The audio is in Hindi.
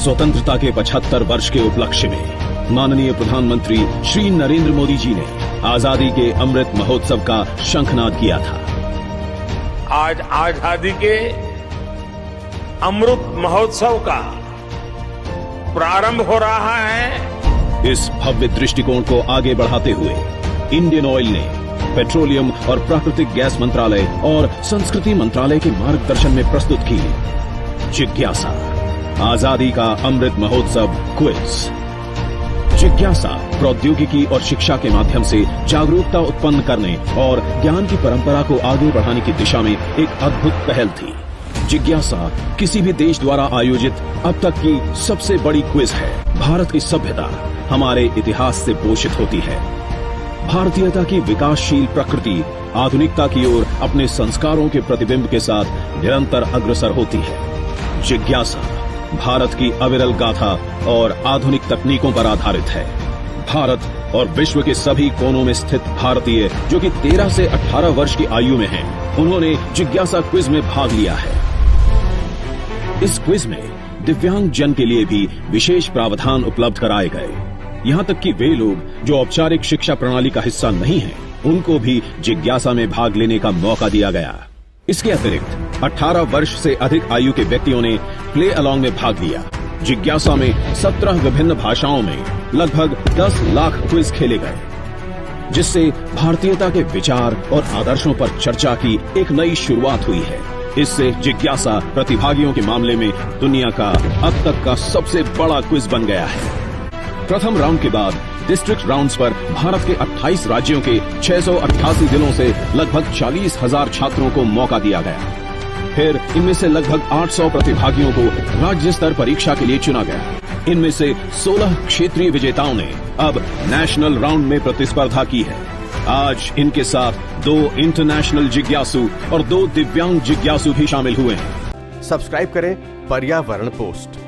स्वतंत्रता के 75 वर्ष के उपलक्ष्य में माननीय प्रधानमंत्री श्री नरेंद्र मोदी जी ने आजादी के अमृत महोत्सव का शंखनाद किया था। आज आजादी के अमृत महोत्सव का प्रारंभ हो रहा है। इस भव्य दृष्टिकोण को आगे बढ़ाते हुए इंडियन ऑयल ने पेट्रोलियम और प्राकृतिक गैस मंत्रालय और संस्कृति मंत्रालय के मार्गदर्शन में प्रस्तुत की जिज्ञासा आजादी का अमृत महोत्सव क्विज। जिज्ञासा प्रौद्योगिकी और शिक्षा के माध्यम से जागरूकता उत्पन्न करने और ज्ञान की परंपरा को आगे बढ़ाने की दिशा में एक अद्भुत पहल थी। जिज्ञासा किसी भी देश द्वारा आयोजित अब तक की सबसे बड़ी क्विज है। भारत की सभ्यता हमारे इतिहास से पोषित होती है। भारतीयता की विकासशील प्रकृति आधुनिकता की ओर अपने संस्कारों के प्रतिबिंब के साथ निरंतर अग्रसर होती है। जिज्ञासा भारत की अविरल गाथा और आधुनिक तकनीकों पर आधारित है। भारत और विश्व के सभी कोनों में स्थित भारतीय जो कि 13 से 18 वर्ष की आयु में हैं, उन्होंने जिज्ञासा क्विज में भाग लिया है। इस क्विज में दिव्यांग जन के लिए भी विशेष प्रावधान उपलब्ध कराए गए। यहाँ तक कि वे लोग जो औपचारिक शिक्षा प्रणाली का हिस्सा नहीं हैं, उनको भी जिज्ञासा में भाग लेने का मौका दिया गया। इसके अतिरिक्त 18 वर्ष से अधिक आयु के व्यक्तियों ने प्ले अलॉन्ग में भाग लिया। जिज्ञासा में 17 विभिन्न भाषाओं में लगभग 10 लाख क्विज खेले गए, जिससे भारतीयता के विचार और आदर्शों पर चर्चा की एक नई शुरुआत हुई है। इससे जिज्ञासा प्रतिभागियों के मामले में दुनिया का अब तक का सबसे बड़ा क्विज बन गया है। प्रथम राउंड के बाद डिस्ट्रिक्ट राउंड्स पर भारत के 28 राज्यों के 688 जिलों से लगभग 40,000 छात्रों को मौका दिया गया। फिर इनमें से लगभग 800 प्रतिभागियों को राज्य स्तर परीक्षा के लिए चुना गया। इनमें से 16 क्षेत्रीय विजेताओं ने अब नेशनल राउंड में प्रतिस्पर्धा की है। आज इनके साथ 2 इंटरनेशनल जिज्ञासु और 2 दिव्यांग जिज्ञासु भी शामिल हुए हैं। सब्सक्राइब करें पर्यावरण पोस्ट।